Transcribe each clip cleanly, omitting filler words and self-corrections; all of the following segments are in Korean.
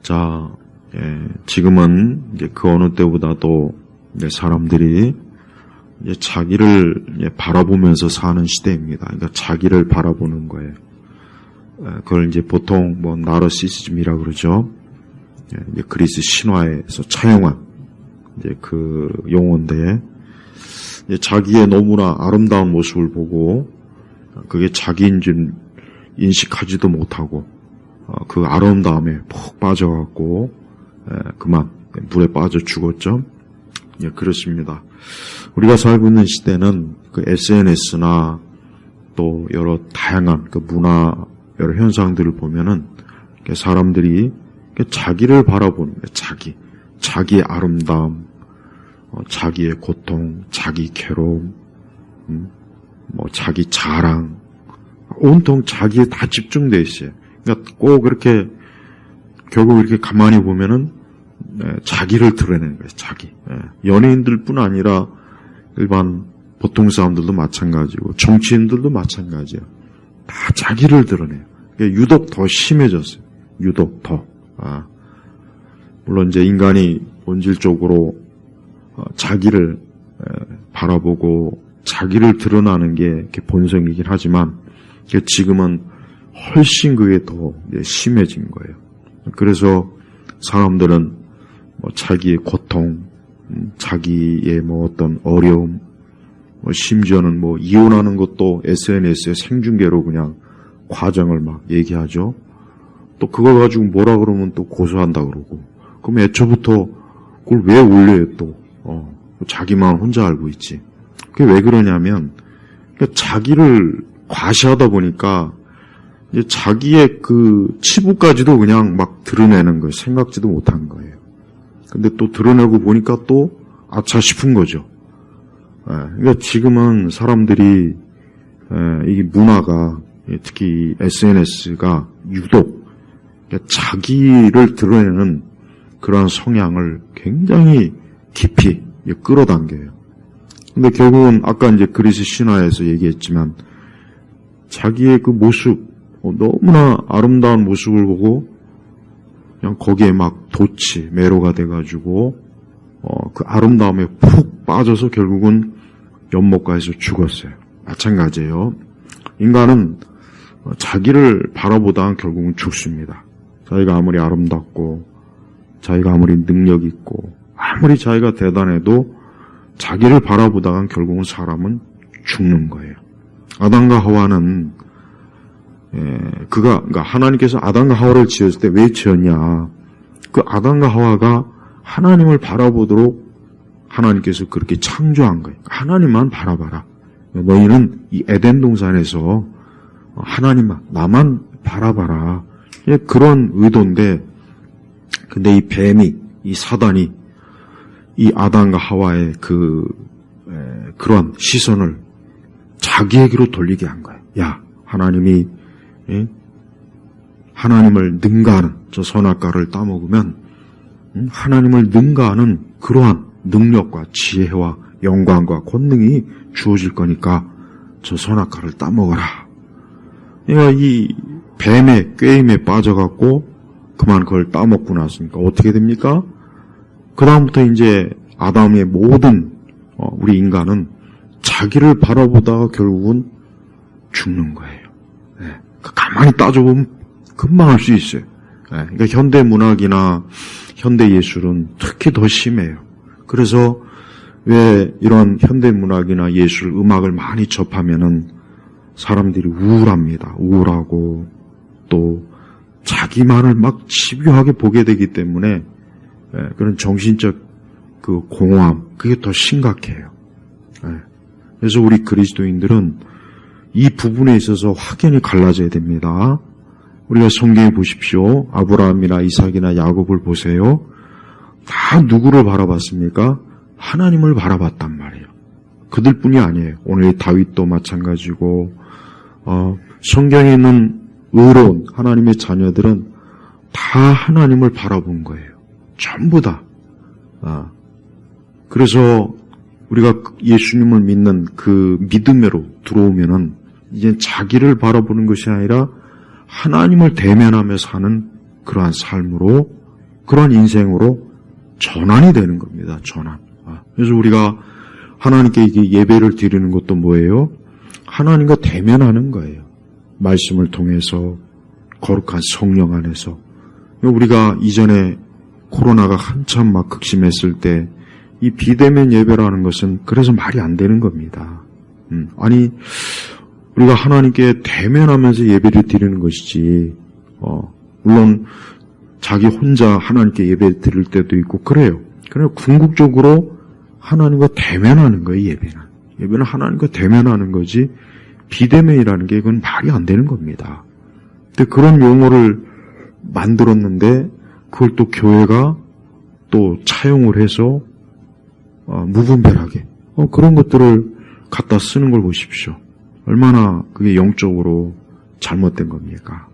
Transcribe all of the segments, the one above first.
자, 지금은 이제 그 어느 때보다도 이제 사람들이 이제 자기를 바라보면서 사는 시대입니다. 그러니까 자기를 바라보는 거예요. 그걸 이제 보통 뭐 나르시시즘이라 그러죠. 이제 그리스 신화에서 차용한 이제 그 용어인데, 이제 자기의 너무나 아름다운 모습을 보고 그게 자기인 줄 인식하지도 못하고 그 아름다움에 푹 빠져갖고 그만 물에 빠져 죽었죠. 예, 그렇습니다. 우리가 살고 있는 시대는 그 SNS나 또 여러 다양한 그 문화 여러 현상들을 보면은 사람들이 자기를 바라보는 자기의 아름다움, 자기의 고통, 자기 괴로움, 뭐 자기 자랑, 온통 자기에 다 집중돼 있어요. 그러니까 꼭 그렇게 결국 이렇게 가만히 보면은 자기를 드러내는 거예요. 자기. 연예인들뿐 아니라 일반 보통 사람들도 마찬가지고 정치인들도 마찬가지예요. 다 자기를 드러내요. 그러니까 유독 더 심해졌어요. 유독 더. 물론 이제 인간이 본질적으로 자기를 바라보고 자기를 드러나는 게 본성이긴 하지만 지금은 훨씬 그게 더 심해진 거예요. 그래서 사람들은 뭐 자기의 고통, 자기의 뭐 어떤 어려움, 뭐 심지어는 뭐 이혼하는 것도 SNS에 생중계로 그냥 과정을 막 얘기하죠. 또 그걸 가지고 뭐라 그러면 또 고소한다 그러고. 그럼 애초부터 그걸 왜 올려요 또? 자기만 혼자 알고 있지. 그게 왜 그러냐면 자기를 과시하다 보니까 이제 자기의 그 치부까지도 그냥 막 드러내는 거예요. 생각지도 못한 거예요. 근데 또 드러내고 보니까 또 아차 싶은 거죠. 그러니까 지금은 사람들이 이 문화가 특히 SNS가 유독 자기를 드러내는 그러한 성향을 굉장히 깊이 끌어당겨요. 근데 결국은 아까 이제 그리스 신화에서 얘기했지만 자기의 그 모습, 너무나 아름다운 모습을 보고 그냥 거기에 막 매료가 돼가지고 그 아름다움에 푹 빠져서 결국은 연못가에서 죽었어요. 마찬가지예요. 인간은 자기를 바라보다가 결국은 죽습니다. 자기가 아무리 아름답고 자기가 아무리 능력 있고 아무리 자기가 대단해도 자기를 바라보다가 결국은 사람은 죽는 거예요. 아담과 하와는 그러니까 하나님께서 아담과 하와를 지었을 때 왜 지었냐? 그 아담과 하와가 하나님을 바라보도록 하나님께서 그렇게 창조한 거예요. 하나님만 바라봐라. 너희는 이 에덴 동산에서 하나님만, 나만 바라봐라. 그런 의도인데, 근데 이 뱀이, 이 사단이 이 아담과 하와의 그런 시선을 자기에게로 돌리게 한 거예요. 야, 하나님이 하나님을 능가하는 저 선악과를 따먹으면 하나님을 능가하는 그러한 능력과 지혜와 영광과 권능이 주어질 거니까 저 선악과를 따먹어라. 그러니까 이 뱀의 꾀임에 빠져갖고 그만 그걸 따먹고 났으니까 어떻게 됩니까? 그 다음부터 이제 아담의 모든 우리 인간은 자기를 바라보다가 결국은 죽는 거예요. 가만히 따져보면 금방 알 수 있어요. 그러니까 현대 문학이나 현대 예술은 특히 더 심해요. 그래서 왜 이런 현대 문학이나 예술, 음악을 많이 접하면은 사람들이 우울합니다. 우울하고 또 자기만을 막 집요하게 보게 되기 때문에 그런 정신적 그 공허함, 그게 더 심각해요. 그래서 우리 그리스도인들은 이 부분에 있어서 확연히 갈라져야 됩니다. 우리가 성경에 보십시오. 아브라함이나 이삭이나 야곱을 보세요. 다 누구를 바라봤습니까? 하나님을 바라봤단 말이에요. 그들뿐이 아니에요. 오늘 다윗도 마찬가지고 성경에 있는 의로운 하나님의 자녀들은 다 하나님을 바라본 거예요. 전부 다. 그래서 우리가 예수님을 믿는 그 믿음으로 들어오면은 이제 자기를 바라보는 것이 아니라 하나님을 대면하며 사는 그러한 삶으로, 그러한 인생으로 전환이 되는 겁니다. 전환. 그래서 우리가 하나님께 이게 예배를 드리는 것도 뭐예요? 하나님과 대면하는 거예요. 말씀을 통해서, 거룩한 성령 안에서. 우리가 이전에 코로나가 한참 막 극심했을 때 이 비대면 예배라는 것은 그래서 말이 안 되는 겁니다. 아니, 우리가 하나님께 대면하면서 예배를 드리는 것이지, 물론 자기 혼자 하나님께 예배 드릴 때도 있고 그래요. 그러나 궁극적으로 하나님과 대면하는 거예요, 예배는. 예배는 하나님과 대면하는 거지, 비대면이라는 게 그건 말이 안 되는 겁니다. 근데 그런 용어를 만들었는데, 그걸 또 교회가 또 차용을 해서, 무분별하게, 그런 것들을 갖다 쓰는 걸 보십시오. 얼마나 그게 영적으로 잘못된 겁니까?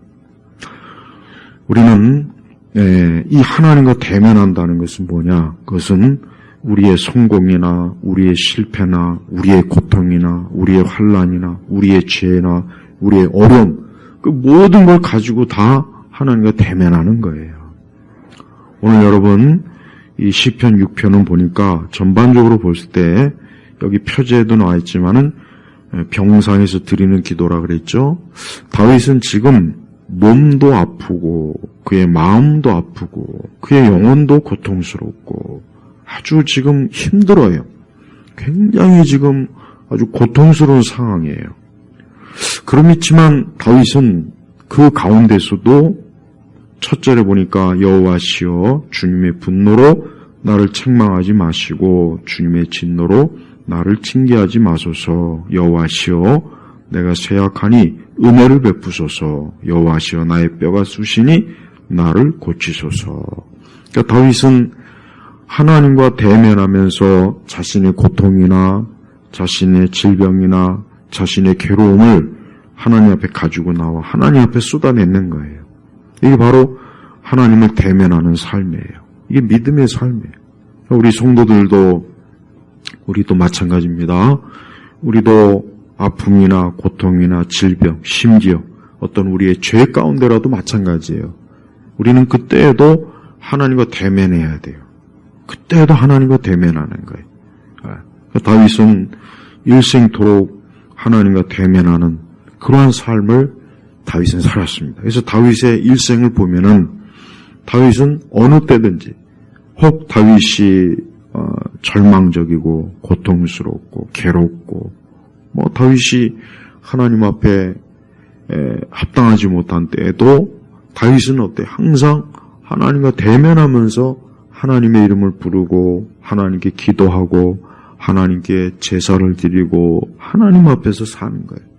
우리는, 이 하나님과 대면한다는 것은 뭐냐? 그것은 우리의 성공이나 우리의 실패나 우리의 고통이나 우리의 환난이나 우리의 죄나 우리의 어려움, 그 모든 걸 가지고 다 하나님과 대면하는 거예요. 오늘 여러분 이 시편 6편은 보니까 전반적으로 볼 때 여기 표제에도 나와 있지만은 병상에서 드리는 기도라 그랬죠. 다윗은 지금 몸도 아프고 그의 마음도 아프고 그의 영혼도 고통스럽고 아주 지금 힘들어요. 굉장히 지금 아주 고통스러운 상황이에요. 그렇지만 다윗은 그 가운데서도 첫 절에 보니까 여호와시여 주님의 분노로 나를 책망하지 마시고 주님의 진노로 나를 징계하지 마소서. 여호와시여 내가 쇠약하니 은혜를 베푸소서. 여호와시여 나의 뼈가 쑤시니 나를 고치소서. 그러니까 다윗은 하나님과 대면하면서 자신의 고통이나 자신의 질병이나 자신의 괴로움을 하나님 앞에 가지고 나와 하나님 앞에 쏟아내는 거예요. 이게 바로 하나님을 대면하는 삶이에요. 이게 믿음의 삶이에요. 우리 성도들도 우리도 마찬가지입니다. 우리도 아픔이나 고통이나 질병, 심지어 어떤 우리의 죄 가운데라도 마찬가지예요. 우리는 그때에도 하나님과 대면해야 돼요. 그때에도 하나님과 대면하는 거예요. 다윗은 일생토록 하나님과 대면하는 그러한 삶을 다윗은 살았습니다. 그래서 다윗의 일생을 보면은 다윗은 어느 때든지 혹 다윗이 절망적이고 고통스럽고 괴롭고 다윗이 하나님 앞에 합당하지 못한 때에도 다윗은 어때? 항상 하나님과 대면하면서 하나님의 이름을 부르고 하나님께 기도하고 하나님께 제사를 드리고 하나님 앞에서 사는 거예요.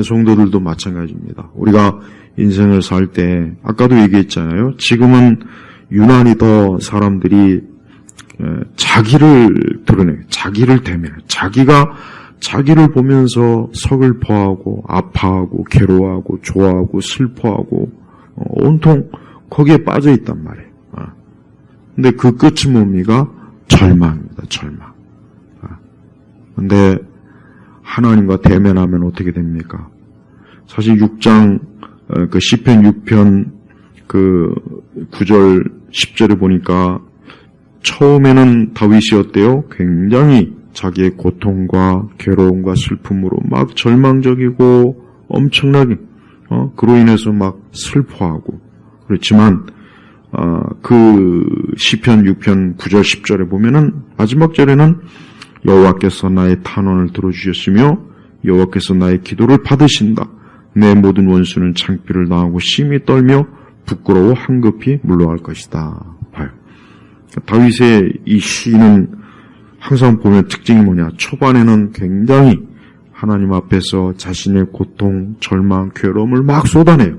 성도들도 마찬가지입니다. 우리가 인생을 살 때 아까도 얘기했잖아요. 지금은 유난히 더 사람들이 자기를 드러내요. 자기를 대면해요. 자기를 보면서 서글퍼하고 아파하고 괴로워하고 좋아하고 슬퍼하고 온통 거기에 빠져 있단 말이에요. 근데 그 끝이 뭡니까? 절망입니다. 절망. 근데 하나님과 대면하면 어떻게 됩니까? 사실 6장 그 시편 6편 그 9절 10절에 보니까 처음에는 다윗이 어때요? 굉장히 자기의 고통과 괴로움과 슬픔으로 막 절망적이고 엄청나게 그로 인해서 막 슬퍼하고 그렇지만 그 시편 6편 9절 10절에 보면은 마지막 절에는 여호와께서 나의 탄원을 들어주셨으며 여호와께서 나의 기도를 받으신다. 내 모든 원수는 창피를 당하고 심히 떨며 부끄러워 황급히 물러갈 것이다. 봐요. 다윗의 이 시는 항상 보면 특징이 뭐냐. 초반에는 굉장히 하나님 앞에서 자신의 고통, 절망, 괴로움을 막 쏟아내요.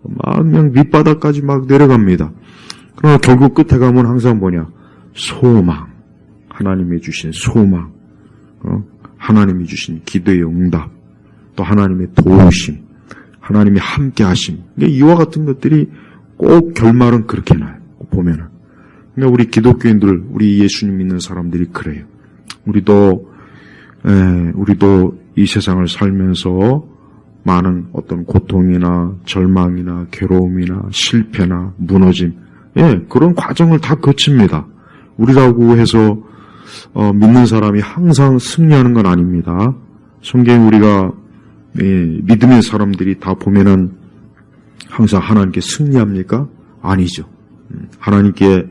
막 그냥 밑바닥까지 막 내려갑니다. 그러나 결국 끝에 가면 항상 뭐냐. 소망. 하나님이 주신 소망, 하나님이 주신 기도의 응답, 또 하나님의 도우심, 하나님의 함께하심. 이와 같은 것들이 꼭 결말은 그렇게 나요. 보면은. 그러니까 우리 기독교인들, 우리 예수님 믿는 사람들이 그래요. 우리도 이 세상을 살면서 많은 어떤 고통이나 절망이나 괴로움이나 실패나 무너짐, 그런 과정을 다 거칩니다. 우리라고 해서 믿는 사람이 항상 승리하는 건 아닙니다. 성경 우리가 믿음의 사람들이 다 보면은 항상 하나님께 승리합니까? 아니죠. 하나님께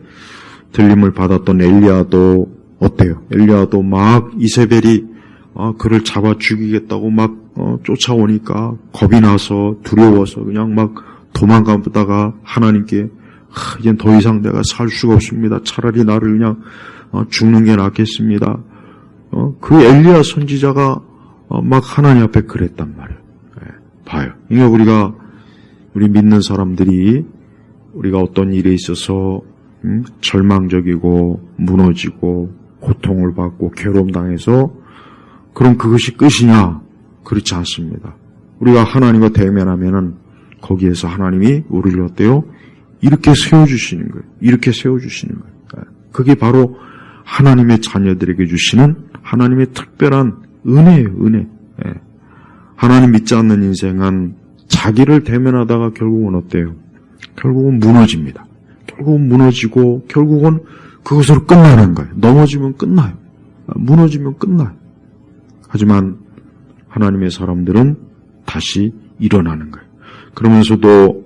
들림을 받았던 엘리야도 어때요? 엘리야도 막 이세벨이 그를 잡아 죽이겠다고 막 쫓아오니까 겁이 나서 두려워서 그냥 막 도망가다가 하나님께 이젠 더 이상 내가 살 수가 없습니다. 차라리 나를 그냥 죽는 게 낫겠습니다. 그 엘리야 선지자가 막 하나님 앞에 그랬단 말이에요. 봐요. 그러니까 우리 믿는 사람들이 우리가 어떤 일에 있어서 절망적이고 무너지고 고통을 받고 괴로움 당해서 그럼 그것이 끝이냐? 그렇지 않습니다. 우리가 하나님과 대면하면은 거기에서 하나님이 우리를 어때요? 이렇게 세워주시는 거예요. 이렇게 세워주시는 거예요. 그게 바로 하나님의 자녀들에게 주시는 하나님의 특별한 은혜예요. 은혜. 하나님 믿지 않는 인생은 자기를 대면하다가 결국은 어때요? 결국은 무너집니다. 결국은 무너지고 결국은 그것으로 끝나는 거예요. 넘어지면 끝나요. 무너지면 끝나요. 하지만 하나님의 사람들은 다시 일어나는 거예요. 그러면서도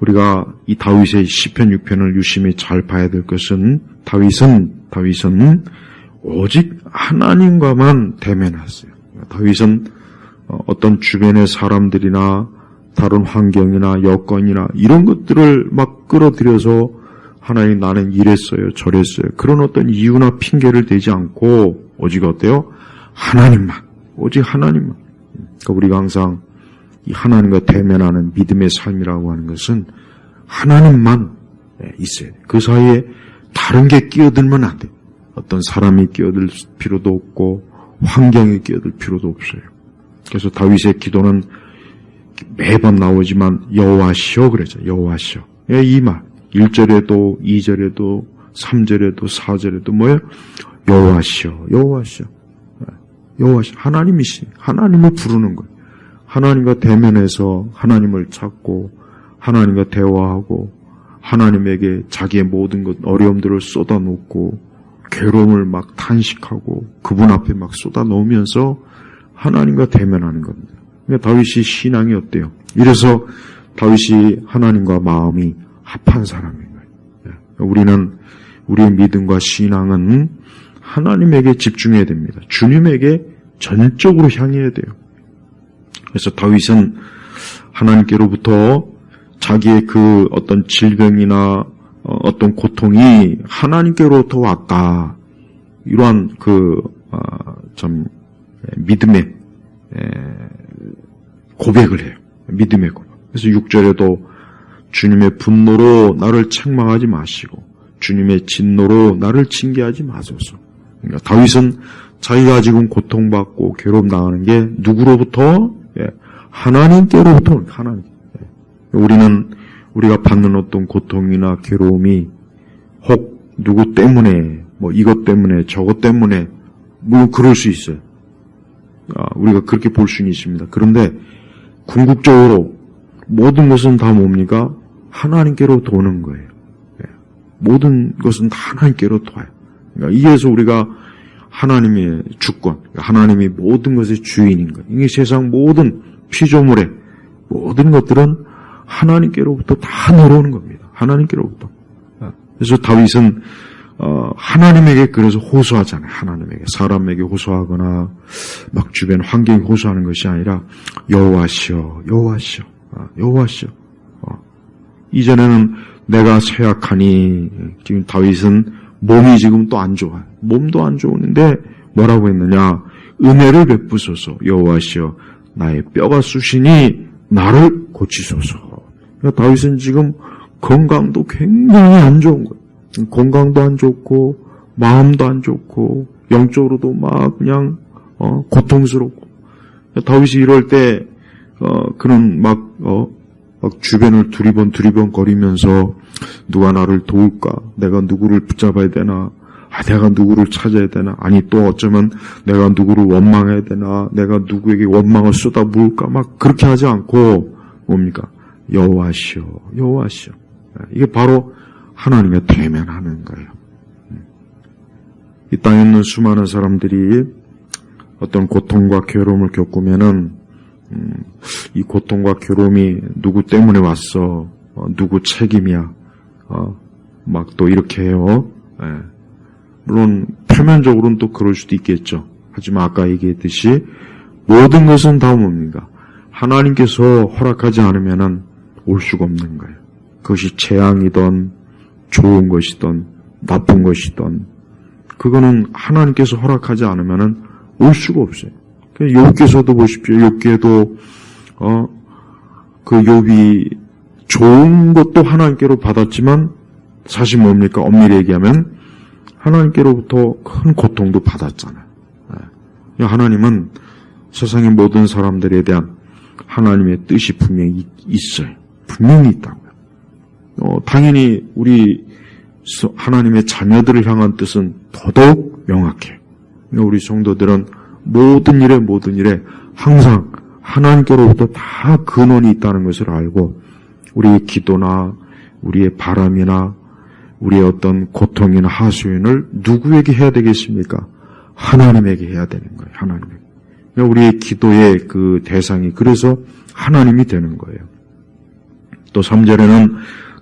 우리가 이 다윗의 시편 6편을 유심히 잘 봐야 될 것은 다윗은 오직 하나님과만 대면했어요. 다윗은 어떤 주변의 사람들이나 다른 환경이나 여건이나 이런 것들을 막 끌어들여서 하나님 나는 이랬어요 저랬어요 그런 어떤 이유나 핑계를 대지 않고 오직 어때요? 하나님만, 오직 하나님만. 그러니까 우리가 항상 이 하나님과 대면하는 믿음의 삶이라고 하는 것은 하나님만 있어야 돼요. 그 사이에 다른 게 끼어들면 안 돼요. 어떤 사람이 끼어들 필요도 없고 환경이 끼어들 필요도 없어요. 그래서 다윗의 기도는 매번 나오지만 여호와시여 그러죠. 여호와시여. 이 말 1절에도 2절에도 3절에도 4절에도 뭐예요? 여호와시여 여호와시여 여호와시여. 하나님이시. 하나님을 부르는 거예요. 하나님과 대면해서 하나님을 찾고 하나님과 대화하고 하나님에게 자기의 모든 것 어려움들을 쏟아놓고 괴로움을 막 탄식하고 그분 앞에 막 쏟아놓으면서 하나님과 대면하는 겁니다. 그러니까 다윗이 신앙이 어때요? 이래서 다윗이 하나님과 마음이 합한 사람인 거예요. 우리는 우리의 믿음과 신앙은 하나님에게 집중해야 됩니다. 주님에게 전적으로 향해야 돼요. 그래서 다윗은 하나님께로부터 자기의 그 어떤 질병이나 어떤 고통이 하나님께로부터 왔다. 이러한 좀 믿음의 고백을 해요. 믿음의 고백. 그래서 6절에도 주님의 분노로 나를 책망하지 마시고 주님의 진노로 나를 징계하지 마소서. 그러니까 다윗은 자기가 지금 고통받고 괴로움 당하는 게 누구로부터? 하나님께로부터. 하나님. 우리는 우리가 받는 어떤 고통이나 괴로움이 혹 누구 때문에 뭐 이것 때문에 저것 때문에 물론 그럴 수 있어요. 우리가 그렇게 볼 수는 있습니다. 그런데 궁극적으로 모든 것은 다 뭡니까? 하나님께로부터 오는 거예요. 모든 것은 다 하나님께로부터 와요. 그러니까 이에서 우리가 하나님의 주권, 하나님이 모든 것의 주인인 거예요. 이 세상 모든 피조물의 모든 것들은 하나님께로부터 다 내려오는 겁니다. 하나님께로부터. 그래서 다윗은 하나님에게 그래서 호소하잖아요. 하나님에게 사람에게 호소하거나 막 주변 환경에 호소하는 것이 아니라 여호와시여, 여호와시여, 여호와시여. 이전에는 내가 쇠약하니 지금 다윗은 몸이 지금 또 안 좋아요. 몸도 안 좋은데 뭐라고 했느냐? 은혜를 베푸소서 여호와시여 나의 뼈가 쑤시니 나를 고치소서. 그러니까 다윗은 지금 건강도 굉장히 안 좋은 거예요. 건강도 안 좋고 마음도 안 좋고 영적으로도 막 그냥 고통스럽고. 다윗이 이럴 때 그는 막 주변을 두리번 거리면서 누가 나를 도울까? 내가 누구를 붙잡아야 되나? 내가 누구를 찾아야 되나? 아니, 또 어쩌면 내가 누구를 원망해야 되나? 내가 누구에게 원망을 쏟아부을까? 막 그렇게 하지 않고, 뭡니까? 여호와시여, 여호와시여. 이게 바로 하나님의 대면하는 거예요. 이 땅에 있는 수많은 사람들이 어떤 고통과 괴로움을 겪으면은, 이 고통과 괴로움이 누구 때문에 왔어? 누구 책임이야? 막 또 이렇게 해요. 물론 표면적으로는 또 그럴 수도 있겠죠. 하지만 아까 얘기했듯이 모든 것은 다 뭡니까? 하나님께서 허락하지 않으면은 올 수가 없는 거예요. 그것이 재앙이든 좋은 것이든 나쁜 것이든 그거는 하나님께서 허락하지 않으면은 올 수가 없어요. 욥기서도 보십시오. 욥기에도 그 욥이 좋은 것도 하나님께로 받았지만 사실 뭡니까? 엄밀히 얘기하면 하나님께로부터 큰 고통도 받았잖아요. 하나님은 세상의 모든 사람들에 대한 하나님의 뜻이 분명히 있어요. 분명히 있다고요. 당연히 우리 하나님의 자녀들을 향한 뜻은 더더욱 명확해요. 우리 성도들은 모든 일에 항상 하나님께로부터 다 근원이 있다는 것을 알고 우리의 기도나 우리의 바람이나 우리의 어떤 고통이나 하소연을 누구에게 해야 되겠습니까? 하나님에게 해야 되는 거예요. 하나님에게. 우리의 기도의 그 대상이 그래서 하나님이 되는 거예요. 또 3절에는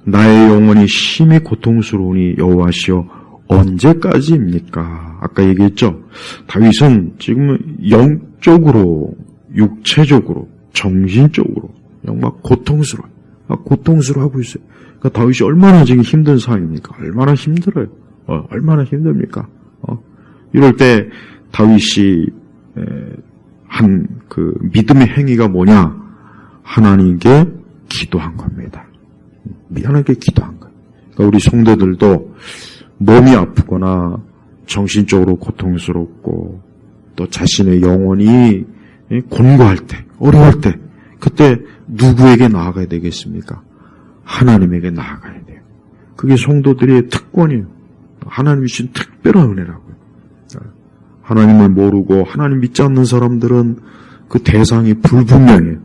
나의 영혼이 심히 고통스러우니 여호와시여 언제까지입니까? 아까 얘기했죠. 다윗은 지금 영적으로, 육체적으로, 정신적으로 막 고통스러워하고 있어요. 그러니까 다윗이 얼마나 지금 힘든 상황입니까? 얼마나 힘들어요. 얼마나 힘듭니까? 이럴 때 다윗이 한 그 믿음의 행위가 뭐냐? 하나님께 기도한 겁니다. 하나님께 기도한 거예요. 그러니까 우리 성도들도 몸이 아프거나 정신적으로 고통스럽고 또 자신의 영혼이 곤고할 때, 어려울 때 그때 누구에게 나아가야 되겠습니까? 하나님에게 나아가야 돼요. 그게 성도들의 특권이에요. 하나님이 주신 특별한 은혜라고요. 하나님을 모르고 하나님 믿지 않는 사람들은 그 대상이 불분명해요.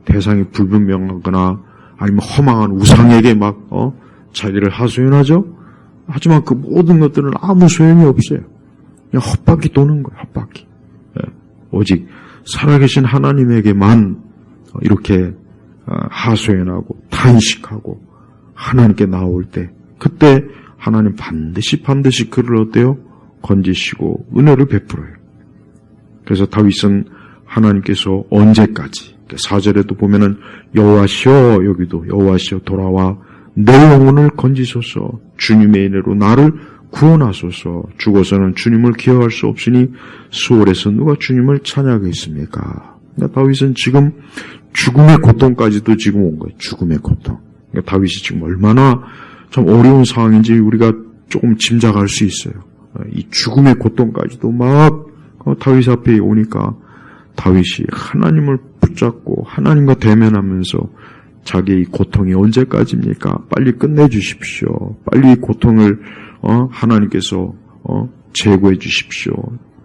대상이 불분명하거나 아니면 허망한 우상에게 막 자기를 하소연하죠. 하지만 그 모든 것들은 아무 소용이 없어요. 그냥 헛바퀴 도는 거예요. 헛바퀴. 오직 살아계신 하나님에게만 이렇게 하소연하고 탄식하고 하나님께 나올 때 그때 하나님 반드시 그를 어때요? 건지시고 은혜를 베풀어요. 그래서 다윗은 하나님께서 언제까지 4절에도 보면은 여호와시여 여기도 여호와시여 돌아와 내 영혼을 건지소서 주님의 은혜로 나를 구원하소서 죽어서는 주님을 기억할 수 없으니 수월에서 누가 주님을 찬양하겠습니까? 그러니까 다윗은 지금 죽음의 고통까지도 지금 온 거예요. 죽음의 고통. 그러니까 다윗이 지금 얼마나 참 어려운 상황인지 우리가 조금 짐작할 수 있어요. 이 죽음의 고통까지도 막 다윗 앞에 오니까 다윗이 하나님을 붙잡고 하나님과 대면하면서 자기의 이 고통이 언제까지입니까? 빨리 끝내주십시오. 빨리 이 고통을 하나님께서 제거해 주십시오.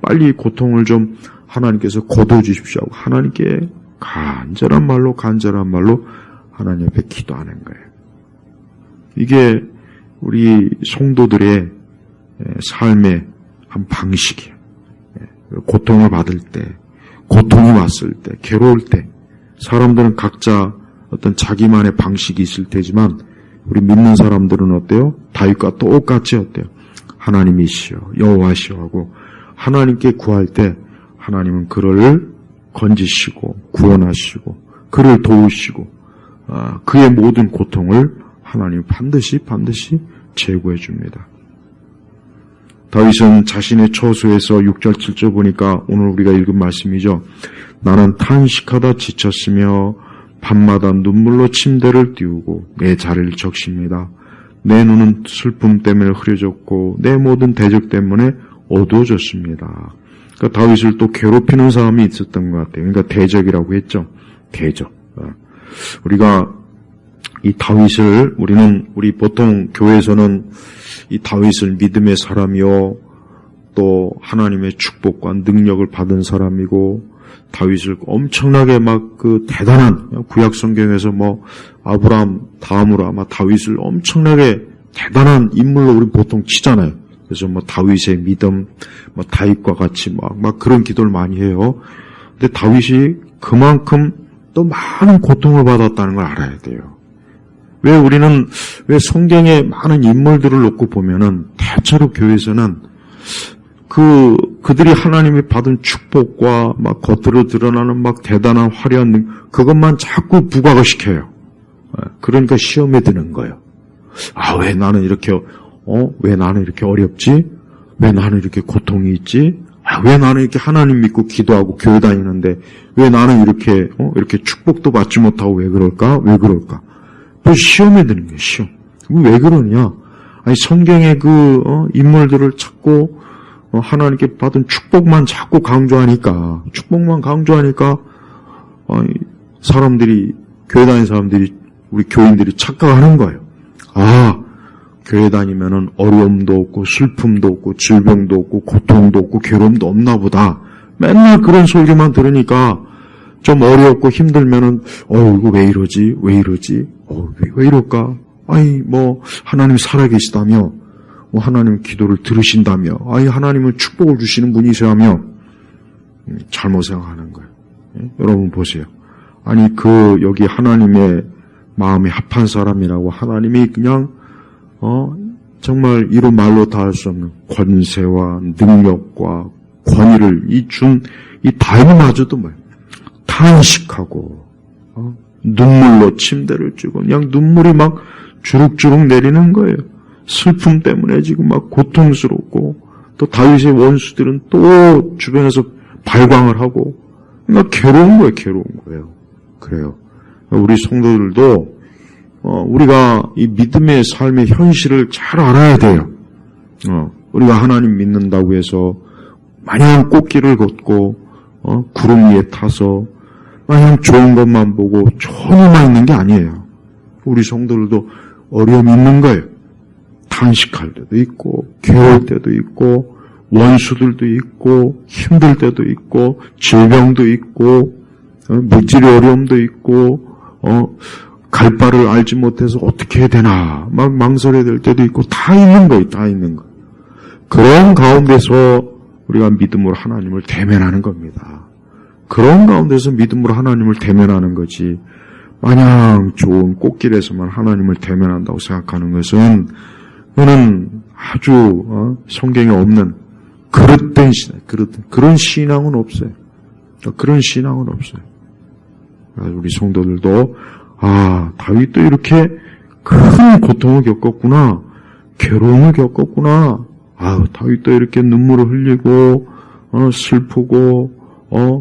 빨리 이 고통을 좀 하나님께서 거둬 주십시오. 하나님께 간절한 말로 하나님 앞에 기도하는 거예요. 이게 우리 성도들의 삶의 한 방식이에요. 고통을 받을 때, 고통이 왔을 때, 괴로울 때 사람들은 각자 어떤 자기만의 방식이 있을 테지만 우리 믿는 사람들은 어때요? 다윗과 똑같이 어때요? 하나님이시여 여호와시여 하고 하나님께 구할 때 하나님은 그를 건지시고 구원하시고 그를 도우시고 그의 모든 고통을 하나님 반드시 제거해 줍니다. 다윗은 자신의 처소에서 6절 7절 보니까 오늘 우리가 읽은 말씀이죠. 나는 탄식하다 지쳤으며 밤마다 눈물로 침대를 띄우고 내 자리를 적십니다. 내 눈은 슬픔 때문에 흐려졌고 내 모든 대적 때문에 어두워졌습니다. 그러니까 다윗을 또 괴롭히는 사람이 있었던 것 같아요. 그러니까 대적이라고 했죠. 대적. 우리가 이 다윗을 우리 보통 교회에서는 이 다윗을 믿음의 사람이요 또 하나님의 축복과 능력을 받은 사람이고, 다윗을 엄청나게 막 그 대단한, 구약 성경에서 뭐 아브라함 다음으로 아마 다윗을 엄청나게 대단한 인물로 우리 보통 치잖아요. 그래서 뭐 다윗의 믿음, 뭐 다윗과 같이 막 그런 기도를 많이 해요. 근데 다윗이 그만큼 또 많은 고통을 받았다는 걸 알아야 돼요. 왜 성경에 많은 인물들을 놓고 보면은 대체로 교회에서는 그들이 하나님이 받은 축복과 막 겉으로 드러나는 막 대단한 화려한 그것만 자꾸 부각을 시켜요. 그러니까 시험에 드는 거예요. 왜 나는 이렇게 어렵지? 왜 나는 이렇게 고통이 있지? 왜 나는 이렇게 하나님 믿고 기도하고 교회 다니는데 왜 나는 이렇게 축복도 받지 못하고 왜 그럴까? 또 시험에 드는 거예요, 시험. 왜 그러냐? 성경의 인물들을 찾고 하나님께 받은 축복만 자꾸 강조하니까 사람들이, 교회 다니는 사람들이, 우리 교인들이 착각하는 거예요. 교회 다니면은 어려움도 없고 슬픔도 없고 질병도 없고 고통도 없고 괴로움도 없나 보다. 맨날 그런 설교만 들으니까 좀 어렵고 힘들면은 이거 왜 이러지? 왜 이럴까? 하나님 살아계시다며, 하나님 기도를 들으신다며, 하나님은 축복을 주시는 분이시라며, 잘못 생각하는 거예요. 여러분 보세요. 여기 하나님의 마음에 합한 사람이라고 하나님이 그냥, 정말 이루 말로 다 할 수 없는 권세와 능력과 권위를 이 다윗마저도 탄식하고, 눈물로 침대를 쥐고, 그냥 눈물이 막 주룩주룩 내리는 거예요. 슬픔 때문에 지금 막 고통스럽고, 또 다윗의 원수들은 또 주변에서 발광을 하고, 그러니까 괴로운 거예요. 그래요. 우리 성도들도, 우리가 이 믿음의 삶의 현실을 잘 알아야 돼요. 우리가 하나님 믿는다고 해서, 마냥 꽃길을 걷고, 구름 위에 타서, 마냥 좋은 것만 보고, 좋은 일만 있는 게 아니에요. 우리 성도들도 어려움이 있는 거예요. 탄식할 때도 있고, 괴로울 때도 있고, 원수들도 있고, 힘들 때도 있고, 질병도 있고, 물질의 어려움도 있고, 갈 바를 알지 못해서 어떻게 해야 되나, 막 망설여야 될 때도 있고, 다 있는 거예요. 그런 가운데서 우리가 믿음으로 하나님을 대면하는 겁니다. 그런 가운데서 믿음으로 하나님을 대면하는 거지, 마냥 좋은 꽃길에서만 하나님을 대면한다고 생각하는 것은 그는 아주 성경에 없는 그릇된 신앙, 그런 신앙은 없어요. 그런 신앙은 없어요. 우리 성도들도 다윗도 이렇게 큰 고통을 겪었구나, 괴로움을 겪었구나, 다윗도 이렇게 눈물을 흘리고 슬프고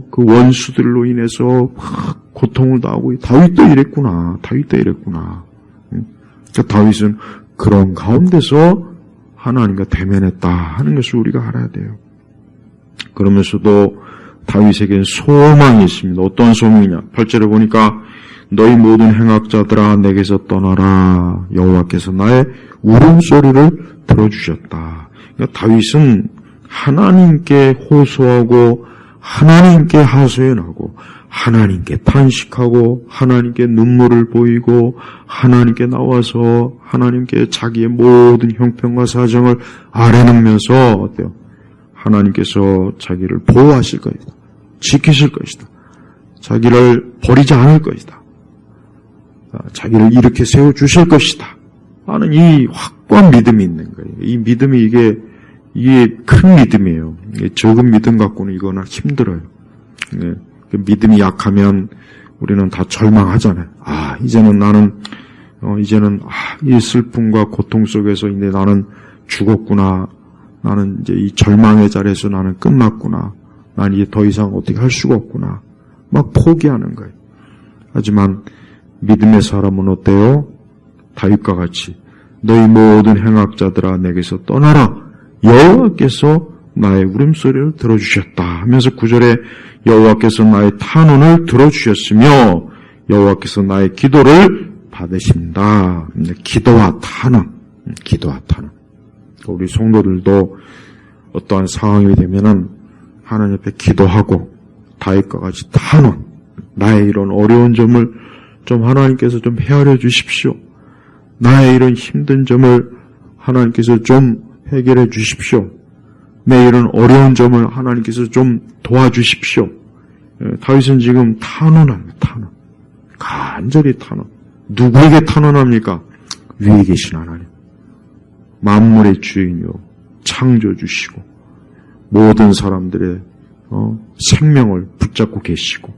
그 원수들로 인해서 막 고통을 당하고, 다윗도 이랬구나. 그러니까 다윗은 그런 가운데서 하나님과 대면했다 하는 것을 우리가 알아야 돼요. 그러면서도 다윗에겐 소망이 있습니다. 어떤 소망이냐? 8절에 보니까 너희 모든 행악자들아 내게서 떠나라. 여호와께서 나의 울음소리를 들어주셨다. 그러니까 다윗은 하나님께 호소하고 하나님께 하소연하고 하나님께 탄식하고 하나님께 눈물을 보이고 하나님께 나와서 하나님께 자기의 모든 형편과 사정을 아뢰면서 어때요? 하나님께서 자기를 보호하실 것이다. 지키실 것이다. 자기를 버리지 않을 것이다. 자기를 일으켜 세워주실 것이다. 하는 이 확고한 믿음이 있는 거예요. 이 믿음이 이게 큰 믿음이에요. 적은 믿음 갖고는 이거는 힘들어요. 믿음이 약하면 우리는 다 절망하잖아요. 이제는 나는 이 슬픔과 고통 속에서 이제 나는 죽었구나. 나는 이제 이 절망의 자리에서 나는 끝났구나. 난 이제 더 이상 어떻게 할 수가 없구나. 막 포기하는 거예요. 하지만 믿음의 사람은 어때요? 다윗과 같이 너희 모든 행악자들아 내게서 떠나라. 여호와께서 나의 울음소리를 들어주셨다 하면서 9절에 여호와께서 나의 탄원을 들어주셨으며 여호와께서 나의 기도를 받으신다. 기도와 탄원. 우리 성도들도 어떠한 상황이 되면은 하나님 앞에 기도하고 다윗과 같이 탄원, 나의 이런 어려운 점을 좀 하나님께서 좀 헤아려 주십시오. 나의 이런 힘든 점을 하나님께서 좀 해결해 주십시오. 내 이런 어려운 점을 하나님께서 좀 도와주십시오. 다윗은 지금 탄원합니다. 탄원. 간절히 탄원. 누구에게 탄원합니까? 위에 계신 하나님. 만물의 주인이요 창조주시고 모든 사람들의 생명을 붙잡고 계시고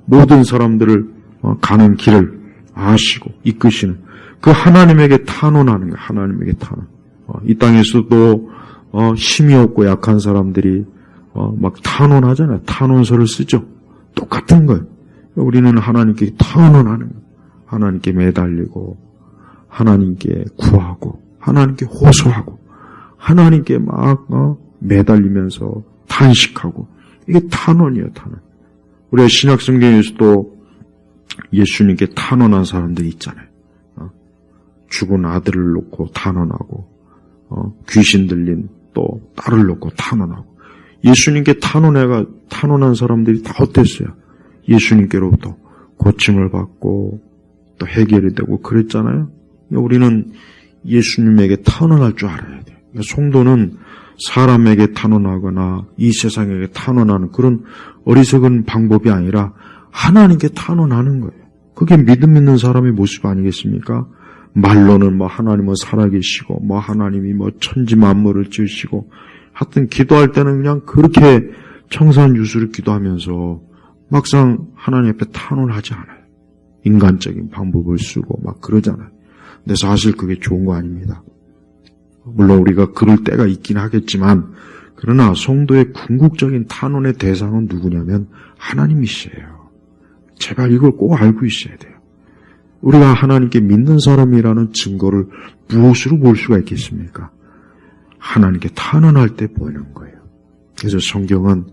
모든 사람들을 가는 길을 아시고 이끄시는 그 하나님에게 탄원하는 거예요. 하나님에게 탄원. 이 땅에서도 힘이 없고 약한 사람들이 막 탄원하잖아요. 탄원서를 쓰죠. 똑같은 거예요. 우리는 하나님께 탄원하는 거예요. 하나님께 매달리고 하나님께 구하고 하나님께 호소하고 하나님께 막 매달리면서 탄식하고 이게 탄원이에요. 탄원. 우리가 신약성경에서도 예수님께 탄원한 사람들이 있잖아요. 죽은 아들을 놓고 탄원하고 귀신 들린 또 딸을 놓고 탄원하고 예수님께 탄원한 사람들이 다 어땠어요? 예수님께로부터 고침을 받고 또 해결이 되고 그랬잖아요. 우리는 예수님에게 탄원할 줄 알아야 돼요. 성도는 사람에게 탄원하거나 이 세상에게 탄원하는 그런 어리석은 방법이 아니라 하나님께 탄원하는 거예요. 그게 믿음 있는 사람의 모습 아니겠습니까? 말로는 하나님은 살아계시고 하나님이 천지 만물을 지으시고 하여튼 기도할 때는 그냥 그렇게 청산유수를 기도하면서 막상 하나님 앞에 탄원하지 않아요. 인간적인 방법을 쓰고 그러잖아요. 근데 사실 그게 좋은 거 아닙니다. 물론 우리가 그럴 때가 있긴 하겠지만 그러나 성도의 궁극적인 탄원의 대상은 누구냐면 하나님이시에요. 제발 이걸 꼭 알고 있어야 돼요. 우리가 하나님께 믿는 사람이라는 증거를 무엇으로 볼 수가 있겠습니까? 하나님께 탄원할 때 보이는 거예요. 그래서 성경은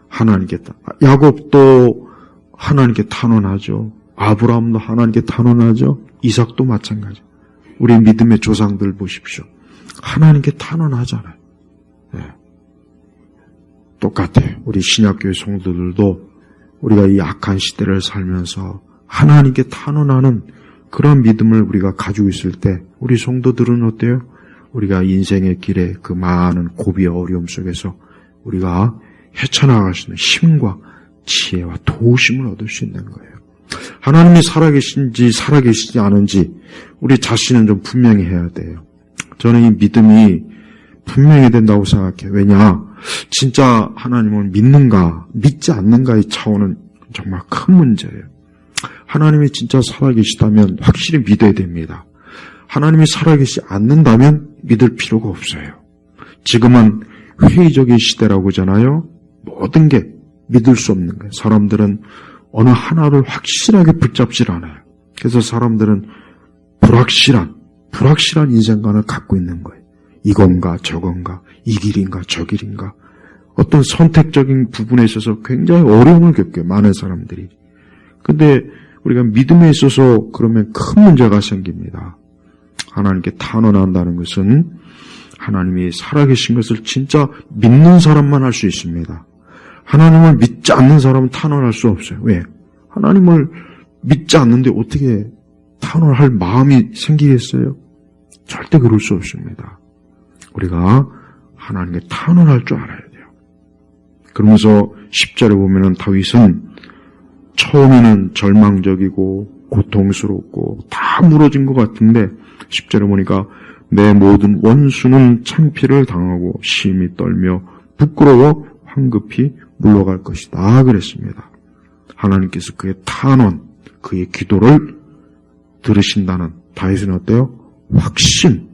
하나님께 야곱도 하나님께 탄원하죠. 아브라함도 하나님께 탄원하죠. 이삭도 마찬가지. 우리 믿음의 조상들 보십시오. 하나님께 탄원하잖아요. 네. 똑같아요. 우리 신약교회 성도들도 우리가 이 악한 시대를 살면서 하나님께 탄원하는 그런 믿음을 우리가 가지고 있을 때 우리 성도들은 어때요? 우리가 인생의 길에 그 많은 고비와 어려움 속에서 우리가 헤쳐나갈 수 있는 힘과 지혜와 도우심을 얻을 수 있는 거예요. 하나님이 살아계신지 살아계시지 않은지 우리 자신은 좀 분명히 해야 돼요. 저는 이 믿음이 분명히 된다고 생각해요. 왜냐? 진짜 하나님을 믿는가 믿지 않는가의 차원은 정말 큰 문제예요. 하나님이 진짜 살아계시다면 확실히 믿어야 됩니다. 하나님이 살아계시지 않는다면 믿을 필요가 없어요. 지금은 회의적인 시대라고 하잖아요. 모든 게 믿을 수 없는 거예요. 사람들은 어느 하나를 확실하게 붙잡질 않아요. 그래서 사람들은 불확실한 인생관을 갖고 있는 거예요. 이건가 저건가 이 길인가 저 길인가 어떤 선택적인 부분에 있어서 굉장히 어려움을 겪어요. 많은 사람들이. 근데 우리가 믿음에 있어서 그러면 큰 문제가 생깁니다. 하나님께 탄원한다는 것은 하나님이 살아계신 것을 진짜 믿는 사람만 할 수 있습니다. 하나님을 믿지 않는 사람은 탄원할 수 없어요. 왜? 하나님을 믿지 않는데 어떻게 탄원할 마음이 생기겠어요? 절대 그럴 수 없습니다. 우리가 하나님께 탄원할 줄 알아야 돼요. 그러면서 10절에 보면은 다윗은 처음에는 절망적이고 고통스럽고 다 무너진 것 같은데 10절에 보니까 내 모든 원수는 창피를 당하고 심히 떨며 부끄러워 황급히 물러갈 것이다 그랬습니다. 하나님께서 그의 탄원, 그의 기도를 들으신다는 다윗은 어때요? 확신,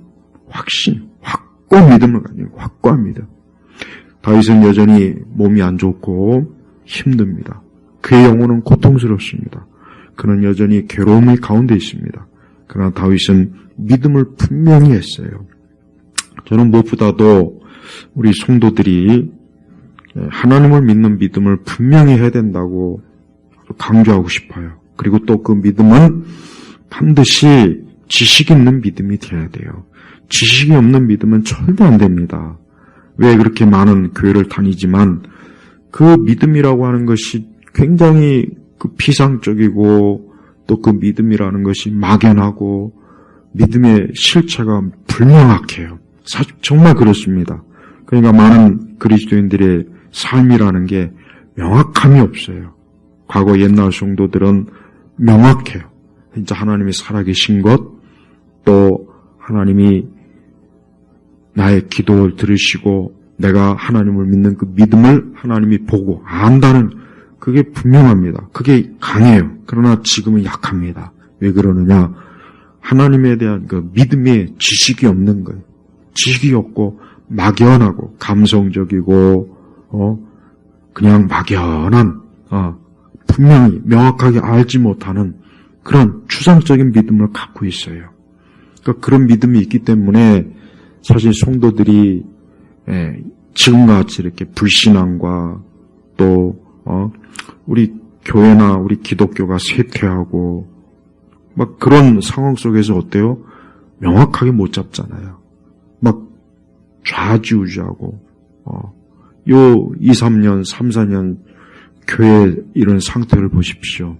확고한 믿음을 가지고 확고한 믿음. 다윗은 여전히 몸이 안 좋고 힘듭니다. 그의 영혼은 고통스럽습니다. 그는 여전히 괴로움의 가운데 있습니다. 그러나 다윗은 믿음을 분명히 했어요. 저는 무엇보다도 우리 성도들이 하나님을 믿는 믿음을 분명히 해야 된다고 강조하고 싶어요. 그리고 또 그 믿음은 반드시 지식 있는 믿음이 되어야 돼요. 지식이 없는 믿음은 절대 안 됩니다. 왜 그렇게 많은 교회를 다니지만 그 믿음이라고 하는 것이 굉장히 그 피상적이고 또 그 믿음이라는 것이 막연하고 믿음의 실체가 불명확해요. 사실 정말 그렇습니다. 그러니까 많은 그리스도인들의 삶이라는 게 명확함이 없어요. 과거 옛날 성도들은 명확해요. 진짜 하나님이 살아계신 것, 또 하나님이 나의 기도를 들으시고 내가 하나님을 믿는 그 믿음을 하나님이 보고 안다는 그게 분명합니다. 그게 강해요. 그러나 지금은 약합니다. 왜 그러느냐? 하나님에 대한 그 믿음의 지식이 없는 거예요. 지식이 없고 막연하고 감성적이고 그냥 막연한 분명히 명확하게 알지 못하는 그런 추상적인 믿음을 갖고 있어요. 그러니까 그런 믿음이 있기 때문에 사실 성도들이 지금같이 이렇게 불신앙과 또 우리 교회나 우리 기독교가 쇠퇴하고 막 그런 상황 속에서 어때요? 명확하게 못 잡잖아요. 막 좌지우지하고 요 2, 3년, 3, 4년 교회 이런 상태를 보십시오.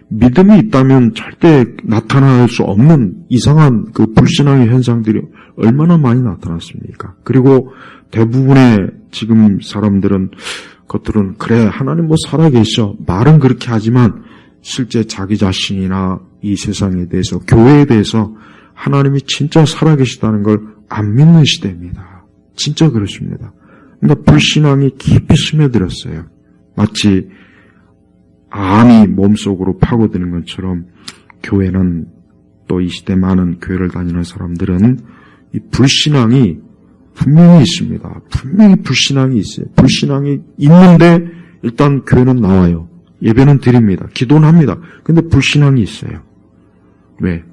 믿음이 있다면 절대 나타날 수 없는 이상한 그 불신앙의 현상들이 얼마나 많이 나타났습니까? 그리고 대부분의 지금 사람들은 겉으로는 그래 하나님 뭐 살아계셔 말은 그렇게 하지만 실제 자기 자신이나 이 세상에 대해서 교회에 대해서 하나님이 진짜 살아계시다는 걸 안 믿는 시대입니다. 진짜 그렇습니다. 그러니까 불신앙이 깊이 스며들었어요. 마치 암이 몸속으로 파고드는 것처럼 교회는 또 이 시대 많은 교회를 다니는 사람들은 이 불신앙이 분명히 있습니다. 분명히 불신앙이 있어요. 불신앙이 있는데 일단 교회는 나와요. 예배는 드립니다. 기도는 합니다. 근데 불신앙이 있어요. 왜?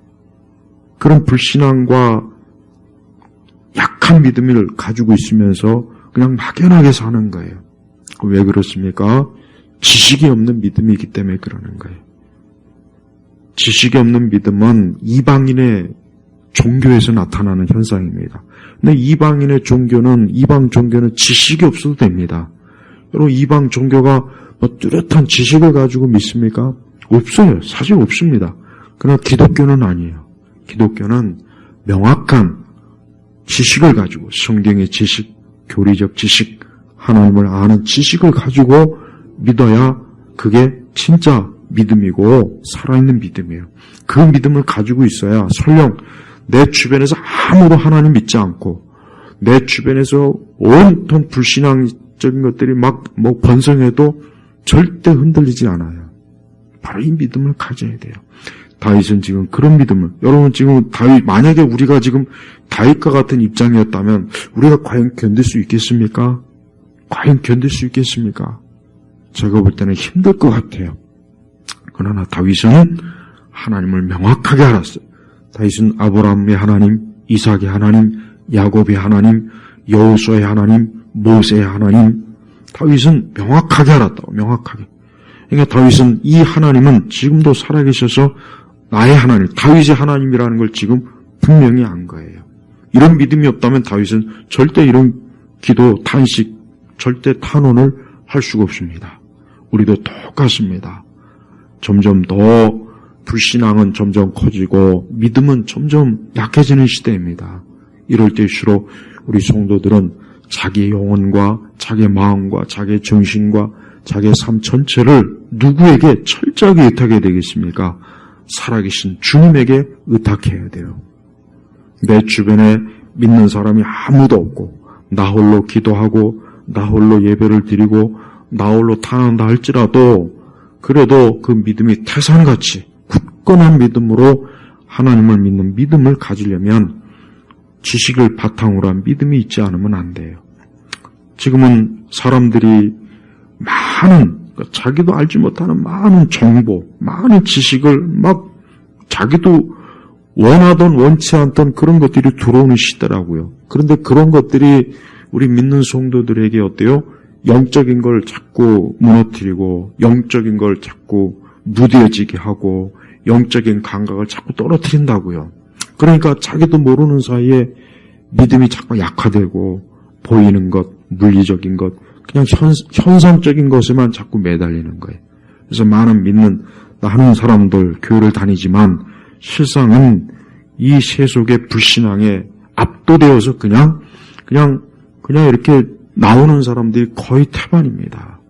그런 불신앙과 약한 믿음을 가지고 있으면서 그냥 막연하게 사는 거예요. 왜 그렇습니까? 지식이 없는 믿음이기 때문에 그러는 거예요. 지식이 없는 믿음은 이방인의 종교에서 나타나는 현상입니다. 근데 이방 종교는 지식이 없어도 됩니다. 여러분, 이방 종교가 뭐 뚜렷한 지식을 가지고 믿습니까? 없어요. 사실 없습니다. 그러나 기독교는 아니에요. 기독교는 명확한 지식을 가지고 성경의 지식, 교리적 지식, 하나님을 아는 지식을 가지고 믿어야 그게 진짜 믿음이고 살아있는 믿음이에요. 그 믿음을 가지고 있어야 설령 내 주변에서 아무도 하나님 믿지 않고 내 주변에서 온통 불신앙적인 것들이 막 번성해도 절대 흔들리지 않아요. 바로 이 믿음을 가져야 돼요. 다윗은 지금 그런 믿음을, 여러분 지금 만약에 우리가 지금 다윗과 같은 입장이었다면 우리가 과연 견딜 수 있겠습니까? 과연 견딜 수 있겠습니까? 제가 볼 때는 힘들 것 같아요. 그러나 다윗은 하나님을 명확하게 알았어요. 다윗은 아브라함의 하나님, 이삭의 하나님, 야곱의 하나님, 여호수아의 하나님, 모세의 하나님, 다윗은 명확하게 알았다고, 명확하게. 그러니까 다윗은 이 하나님은 지금도 살아계셔서 나의 하나님, 다윗의 하나님이라는 걸 지금 분명히 안 거예요. 이런 믿음이 없다면 다윗은 절대 이런 기도, 탄식, 절대 탄원을 할 수가 없습니다. 우리도 똑같습니다. 점점 더 불신앙은 점점 커지고 믿음은 점점 약해지는 시대입니다. 이럴 때일수록 우리 성도들은 자기 영혼과 자기 마음과 자기 정신과 자기 삶 전체를 누구에게 철저하게 의탁해야 되겠습니까? 살아계신 주님에게 의탁해야 돼요. 내 주변에 믿는 사람이 아무도 없고 나 홀로 기도하고 나 홀로 예배를 드리고 나 홀로 탄한다 할지라도 그래도 그 믿음이 태산같이 굳건한 믿음으로 하나님을 믿는 믿음을 가지려면 지식을 바탕으로 한 믿음이 있지 않으면 안 돼요. 지금은 사람들이 많은, 자기도 알지 못하는 많은 정보, 많은 지식을 막 자기도 원하던 원치 않던 그런 것들이 들어오는 시대라고요. 그런데 그런 것들이 우리 믿는 성도들에게 어때요? 영적인 걸 자꾸 무너뜨리고 영적인 걸 자꾸 무뎌지게 하고 영적인 감각을 자꾸 떨어뜨린다고요. 그러니까 자기도 모르는 사이에 믿음이 자꾸 약화되고 보이는 것, 물리적인 것, 그냥 현상적인 것에만 자꾸 매달리는 거예요. 그래서 많은 믿는 하는 사람들 교회를 다니지만 실상은 이 세속의 불신앙에 압도되어서 그냥 이렇게 나오는 사람들이 거의 태반입니다.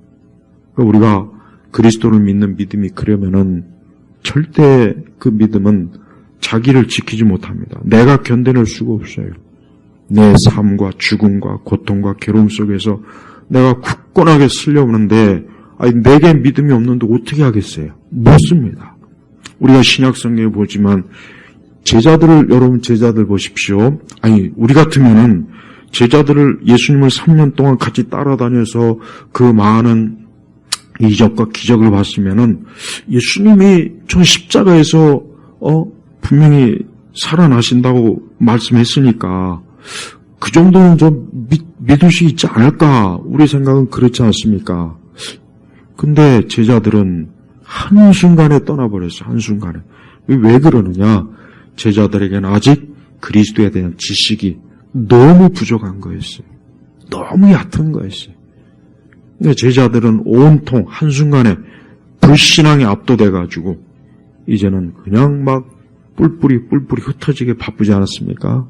그러니까 우리가 그리스도를 믿는 믿음이 그러면은 절대 그 믿음은 자기를 지키지 못합니다. 내가 견뎌낼 수가 없어요. 내 삶과 죽음과 고통과 괴로움 속에서 내가 굳건하게 쓰려오는데 내게 믿음이 없는데 어떻게 하겠어요? 못 씁니다. 우리가 신약성경에 보지만 여러분 제자들 보십시오. 우리 같으면은 제자들을 예수님을 3년 동안 같이 따라다녀서 그 많은 이적과 기적을 봤으면은 예수님이 저 십자가에서 분명히 살아나신다고 말씀했으니까 그 정도는 좀 믿을 수 있지 않을까? 우리 생각은 그렇지 않습니까? 근데 제자들은 한순간에 떠나버렸어요. 한순간에. 왜 그러느냐? 제자들에게는 아직 그리스도에 대한 지식이 너무 부족한 거였어요. 너무 얕은 거였어요. 근데 제자들은 온통 한순간에 불신앙에 압도돼가지고 이제는 그냥 막 뿔뿔이 흩어지게 바쁘지 않았습니까?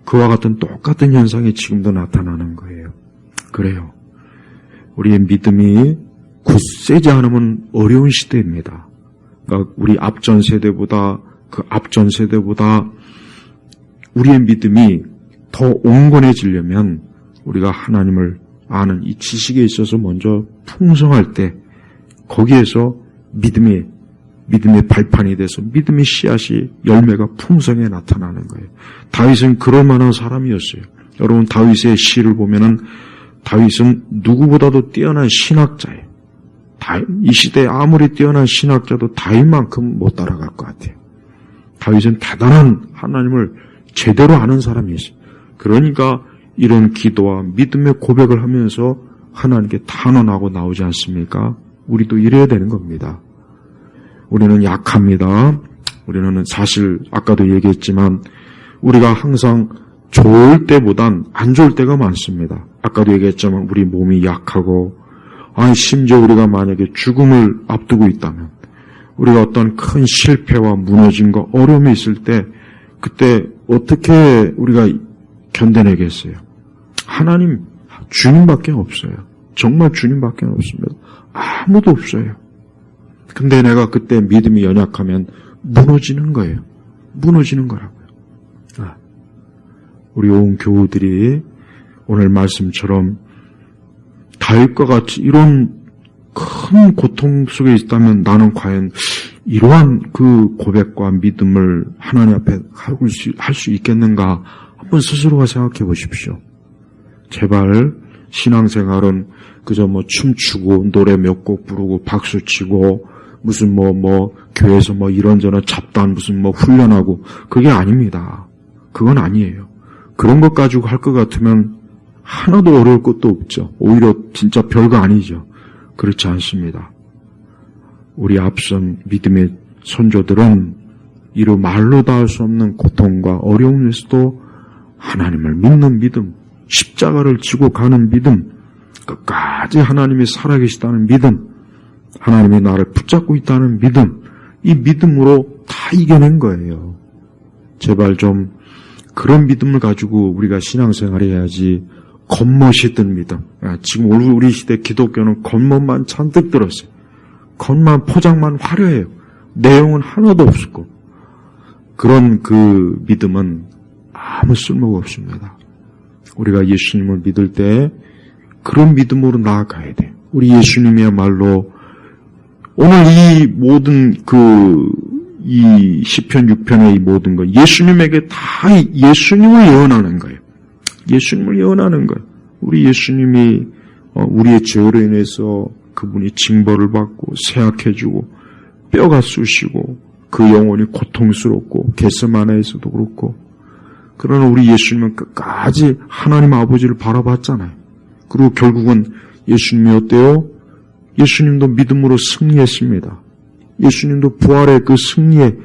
그와 같은 똑같은 현상이 지금도 나타나는 거예요. 그래요. 우리의 믿음이 굳세지 않으면 어려운 시대입니다. 그러니까 우리 앞전 세대보다 우리의 믿음이 더 온건해지려면 우리가 하나님을 아는 이 지식에 있어서 먼저 풍성할 때 거기에서 믿음의 발판이 돼서 믿음의 씨앗이 열매가 풍성해 나타나는 거예요. 다윗은 그럴 만한 사람이었어요. 여러분 다윗의 시를 보면은 다윗은 누구보다도 뛰어난 신학자예요. 이 시대에 아무리 뛰어난 신학자도 다윗만큼 못 따라갈 것 같아요. 다윗은 대단한 하나님을 제대로 아는 사람이었어요. 그러니까 이런 기도와 믿음의 고백을 하면서 하나님께 탄원하고 나오지 않습니까? 우리도 이래야 되는 겁니다. 우리는 약합니다. 우리는 사실 아까도 얘기했지만 우리가 항상 좋을 때보단 안 좋을 때가 많습니다. 아까도 얘기했지만 우리 몸이 약하고 심지어 우리가 만약에 죽음을 앞두고 있다면 우리가 어떤 큰 실패와 무너짐과 어려움이 있을 때 그때 어떻게 우리가 견뎌내겠어요? 하나님, 주님밖에 없어요. 정말 주님밖에 없습니다. 아무도 없어요. 근데 내가 그때 믿음이 연약하면 무너지는 거예요. 무너지는 거라고요. 우리 온 교우들이 오늘 말씀처럼 다윗과 같이 이런 큰 고통 속에 있다면 나는 과연 이러한 그 고백과 믿음을 하나님 앞에 할 수 있겠는가? 한번 스스로가 생각해 보십시오. 제발 신앙생활은 그저 춤추고 노래 몇 곡 부르고 박수치고 무슨 교회에서 이런저런 잡다한 무슨 훈련하고 그게 아닙니다. 그건 아니에요. 그런 것 가지고 할 것 같으면 하나도 어려울 것도 없죠. 오히려 진짜 별거 아니죠. 그렇지 않습니다. 우리 앞선 믿음의 선조들은 이루 말로 다 할 수 없는 고통과 어려움에서도 하나님을 믿는 믿음, 십자가를 지고 가는 믿음, 끝까지 하나님이 살아계시다는 믿음, 하나님이 나를 붙잡고 있다는 믿음, 이 믿음으로 다 이겨낸 거예요. 제발 좀 그런 믿음을 가지고 우리가 신앙생활을 해야지 겉멋이 든 믿음. 지금 우리 시대 기독교는 겉멋만 잔뜩 들었어요. 겉만 포장만 화려해요. 내용은 하나도 없었고 그런 그 믿음은 아무 쓸모가 없습니다. 우리가 예수님을 믿을 때 그런 믿음으로 나아가야 돼요. 우리 예수님이야말로 오늘 이 모든 이 시편 6편의 이 모든 것 예수님에게 다 예수님을 예언하는 거예요. 예수님을 예언하는 거예요. 우리 예수님이 우리의 죄로 인해서 그분이 징벌을 받고 세약해주고 뼈가 쑤시고 그 영혼이 고통스럽고 겟세마네에서도 그렇고 그러나 우리 예수님은 끝까지 하나님 아버지를 바라봤잖아요. 그리고 결국은 예수님이 어때요? 예수님도 믿음으로 승리했습니다. 예수님도 부활의 그 승리의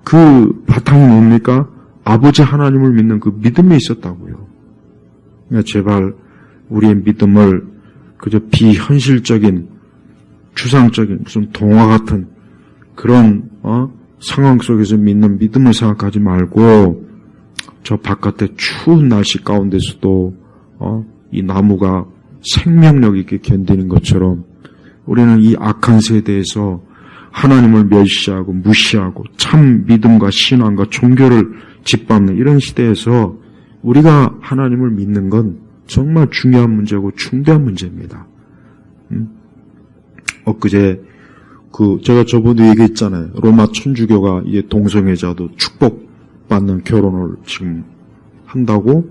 그 바탕이 뭡니까? 아버지 하나님을 믿는 그 믿음이 있었다고요. 제발 우리의 믿음을 그저 비현실적인 추상적인 무슨 동화 같은 그런 상황 속에서 믿는 믿음을 생각하지 말고 저 바깥에 추운 날씨 가운데서도 이 나무가 생명력 있게 견디는 것처럼 우리는 이 악한 세대에서 하나님을 멸시하고 무시하고 참 믿음과 신앙과 종교를 짓밟는 이런 시대에서 우리가 하나님을 믿는 건 정말 중요한 문제고 중대한 문제입니다. 엊그제 제가 저번에 얘기했잖아요. 로마 천주교가 이제 동성애자도 축복받는 결혼을 지금 한다고.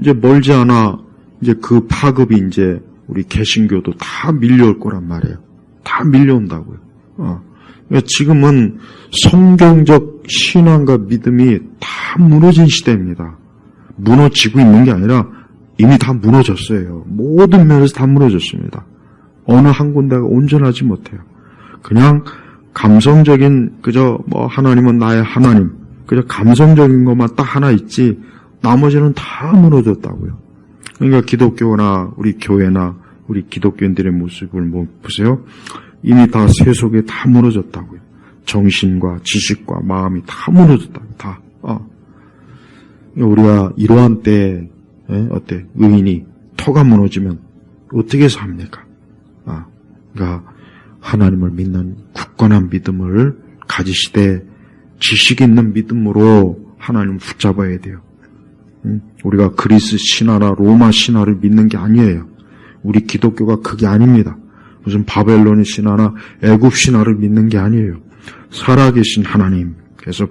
이제 멀지 않아 이제 그 파급이 이제 우리 개신교도 다 밀려올 거란 말이에요. 다 밀려온다고요. 그러니까 지금은 성경적 신앙과 믿음이 다 무너진 시대입니다. 무너지고 있는 게 아니라 이미 다 무너졌어요. 모든 면에서 다 무너졌습니다. 어느 한 군데가 온전하지 못해요. 그냥 감성적인 그저 하나님은 나의 하나님 그저 감성적인 것만 딱 하나 있지 나머지는 다 무너졌다고요. 그러니까 기독교나 우리 교회나 우리 기독교인들의 모습을 보세요. 이미 다 세속에 다 무너졌다고요. 정신과 지식과 마음이 다 무너졌다고요. 다. 우리가 이러한 때에 어때? 의인이 터가 무너지면 어떻게 삽니까? 그러니까 하나님을 믿는 굳건한 믿음을 가지시되 지식 있는 믿음으로 하나님을 붙잡아야 돼요. 우리가 그리스 신화나 로마 신화를 믿는 게 아니에요. 우리 기독교가 그게 아닙니다. 무슨 바벨론 신화나 애굽 신화를 믿는 게 아니에요. 살아계신 하나님. 그래서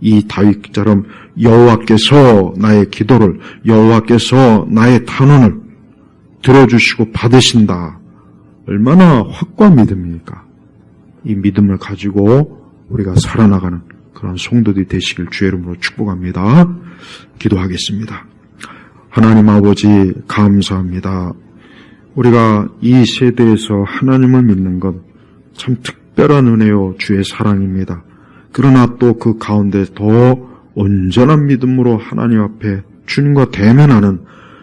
이 다윗처럼 여호와께서 나의 기도를 여호와께서 나의 탄원을 들어주시고 받으신다. 얼마나 확고한 믿음입니까? 이 믿음을 가지고 우리가 살아나가는 그런 성도들이 되시길 주의 이름으로 축복합니다. 기도하겠습니다. 하나님 아버지 감사합니다. 우리가 이 세대에서 하나님을 믿는 건 참 특별한 은혜요 주의 사랑입니다. 그러나 또 그 가운데 더 온전한 믿음으로 하나님 앞에 주님과 대면하는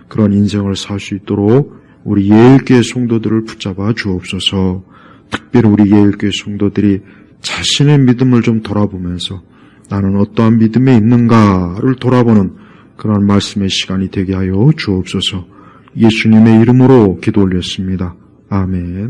그런 인생을 살 수 있도록 우리 예일교회 성도들을 붙잡아 주옵소서. 특별히 우리 예일교회 성도들이 자신의 믿음을 좀 돌아보면서 나는 어떠한 믿음에 있는가를 돌아보는 그런 말씀의 시간이 되게 하여 주옵소서. 예수님의 이름으로 기도 올렸습니다. 아멘.